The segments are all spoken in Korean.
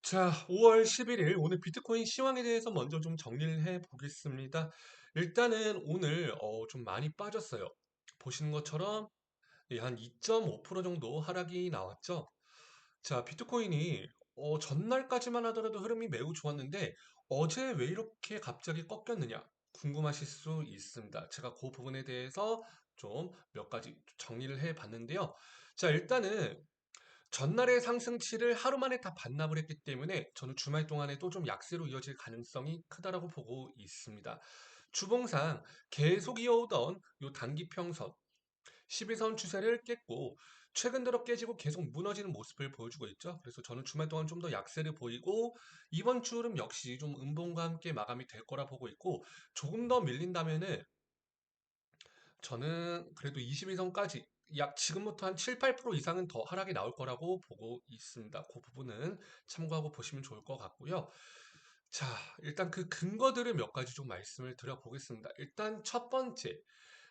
자, 5월 11일 오늘 비트코인 시황에 대해서 먼저 좀 정리를 해 보겠습니다. 일단은 오늘 좀 많이 빠졌어요. 보시는 것처럼 한 2.5% 정도 하락이 나왔죠. 자, 비트코인이 전날까지만 하더라도 흐름이 매우 좋았는데 어제 왜 이렇게 갑자기 꺾였느냐 궁금하실 수 있습니다. 제가 그 부분에 대해서 좀 몇 가지 정리를 해 봤는데요. 자, 일단은 전날의 상승치를 하루 만에 다 반납을 했기 때문에 저는 주말 동안에도 좀 약세로 이어질 가능성이 크다라고 보고 있습니다. 주봉상 계속 이어오던 요 단기평선 12선 추세를 깼고 최근 들어 깨지고 계속 무너지는 모습을 보여주고 있죠. 그래서 저는 주말 동안 좀 더 약세를 보이고 이번 주 흐름 역시 좀 음봉과 함께 마감이 될 거라 보고 있고 조금 더 밀린다면은 저는 그래도 22선까지 약 지금부터 한 7, 8% 이상은 더 하락이 나올 거라고 보고 있습니다. 그 부분은 참고하고 보시면 좋을 것 같고요. 자, 일단 그 근거들을 몇 가지 좀 말씀을 드려보겠습니다. 일단 첫 번째,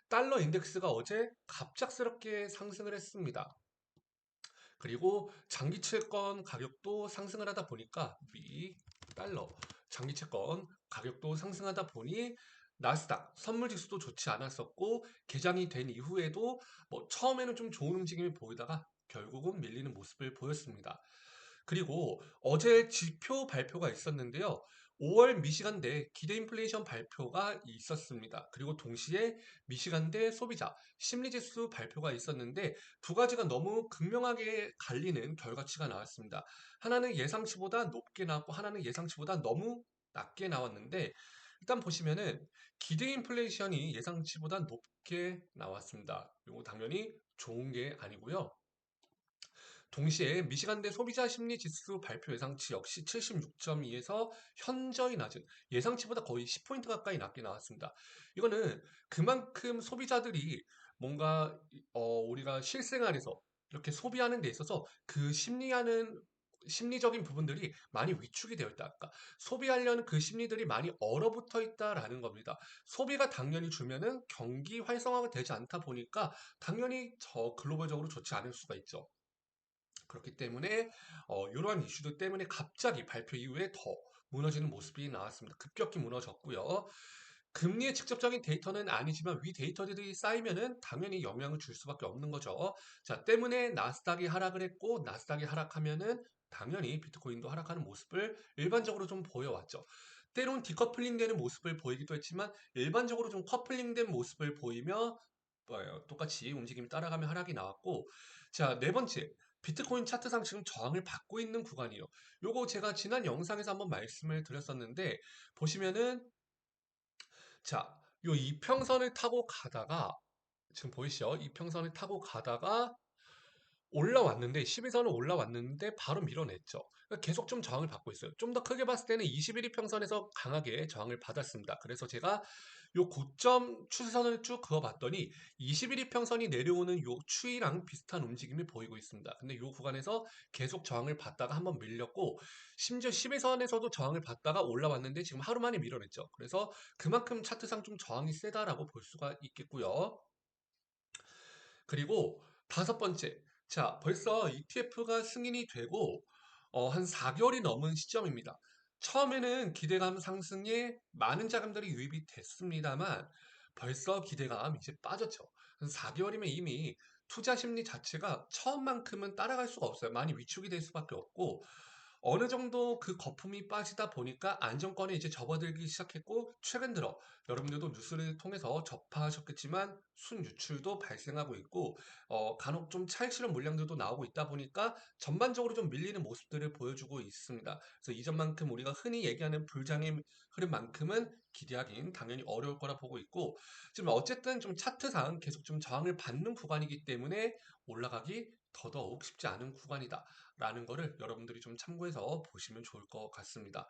달러 인덱스가 어제 갑작스럽게 상승을 했습니다. 그리고 장기 채권 가격도 상승을 하다 보니까 미 달러 장기 채권 가격도 상승하다 보니 나스닥 선물 지수도 좋지 않았었고 개장이 된 이후에도 뭐 처음에는 좀 좋은 움직임이 보이다가 결국은 밀리는 모습을 보였습니다. 그리고 어제 지표 발표가 있었는데요. 5월 미시간대 기대 인플레이션 발표가 있었습니다. 그리고 동시에 미시간대 소비자 심리지수 발표가 있었는데 두 가지가 너무 극명하게 갈리는 결과치가 나왔습니다. 하나는 예상치보다 높게 나왔고 하나는 예상치보다 너무 낮게 나왔는데 일단 보시면은 기대 인플레이션이 예상치보다 높게 나왔습니다. 이거 당연히 좋은 게 아니고요. 동시에 미시간대 소비자 심리 지수 발표 예상치 역시 76.2에서 현저히 낮은 예상치보다 거의 10포인트 가까이 낮게 나왔습니다. 이거는 그만큼 소비자들이 뭔가 우리가 실생활에서 이렇게 소비하는 데 있어서 그 심리적인 부분들이 많이 위축이 되어 있다. 그러니까 소비하려는 그 심리들이 많이 얼어붙어 있다라는 겁니다. 소비가 당연히 줄면은 경기 활성화가 되지 않다 보니까 당연히 저 글로벌적으로 좋지 않을 수가 있죠. 그렇기 때문에 이러한 이슈들 때문에 갑자기 발표 이후에 더 무너지는 모습이 나왔습니다. 급격히 무너졌고요. 금리의 직접적인 데이터는 아니지만 위 데이터들이 쌓이면은 당연히 영향을 줄 수밖에 없는 거죠. 자, 때문에 나스닥이 하락을 했고 나스닥이 하락하면은 당연히 비트코인도 하락하는 모습을 일반적으로 좀 보여왔죠. 때론 디커플링 되는 모습을 보이기도 했지만 일반적으로 좀 커플링 된 모습을 보이며 똑같이 움직임이 따라가며 하락이 나왔고 자, 네 번째. 비트코인 차트상 지금 저항을 받고 있는 구간이요. 요거 제가 지난 영상에서 한번 말씀을 드렸었는데 보시면은 자, 요 이평선을 타고 가다가 지금 보이시죠? 이평선을 타고 가다가 올라왔는데 12선은 올라왔는데 바로 밀어냈죠. 그러니까 계속 좀 저항을 받고 있어요. 좀 더 크게 봤을 때는 21일 평선에서 강하게 저항을 받았습니다. 그래서 제가 요 고점 추세선을 쭉 그어봤더니 21일 평선이 내려오는 요 추이랑 비슷한 움직임이 보이고 있습니다. 근데 요 구간에서 계속 저항을 받다가 한번 밀렸고 심지어 10일선에서도 저항을 받다가 올라왔는데 지금 하루 만에 밀어냈죠. 그래서 그만큼 차트상 좀 저항이 세다라고 볼 수가 있겠고요. 그리고 다섯 번째. 자, 벌써 ETF가 승인이 되고 한 4개월이 넘은 시점입니다. 처음에는 기대감 상승에 많은 자금들이 유입이 됐습니다만 벌써 기대감 이제 빠졌죠. 4개월이면 이미 투자 심리 자체가 처음만큼은 따라갈 수가 없어요. 많이 위축이 될 수밖에 없고 어느 정도 그 거품이 빠지다 보니까 안정권에 이제 접어들기 시작했고 최근 들어 여러분들도 뉴스를 통해서 접하셨겠지만 순유출도 발생하고 있고 간혹 좀 차익 실현 물량들도 나오고 있다 보니까 전반적으로 좀 밀리는 모습들을 보여주고 있습니다. 그래서 이전만큼 우리가 흔히 얘기하는 불장의 흐름만큼은 기대하기는 당연히 어려울 거라 보고 있고 지금 어쨌든 좀 차트상 계속 좀 저항을 받는 구간이기 때문에 올라가기 더더욱 쉽지 않은 구간이다. 라는 거를 여러분들이 좀 참고해서 보시면 좋을 것 같습니다.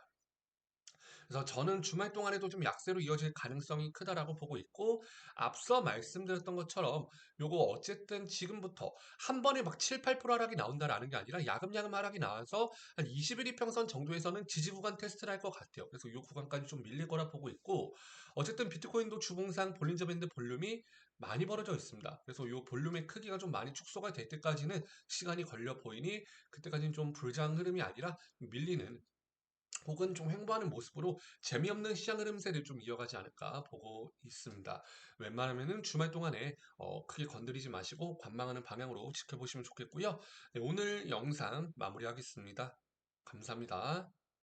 그래서 저는 주말 동안에도 좀 약세로 이어질 가능성이 크다라고 보고 있고, 앞서 말씀드렸던 것처럼 요거 어쨌든 지금부터 한 번에 막 7, 8% 하락이 나온다라는 게 아니라 야금야금 하락이 나와서 한 21 이평선 정도에서는 지지 구간 테스트를 할 것 같아요. 그래서 이 구간까지 좀 밀릴 거라 보고 있고, 어쨌든 비트코인도 주봉상 볼린저 밴드 볼륨이 많이 벌어져 있습니다. 그래서 이 볼륨의 크기가 좀 많이 축소가 될 때까지는 시간이 걸려 보이니, 그때까지는 좀 불장 흐름이 아니라 밀리는 혹은 좀 횡보하는 모습으로 재미없는 시장 흐름세를 좀 이어가지 않을까 보고 있습니다. 웬만하면은 주말 동안에 크게 건드리지 마시고 관망하는 방향으로 지켜보시면 좋겠고요. 네, 오늘 영상 마무리하겠습니다. 감사합니다.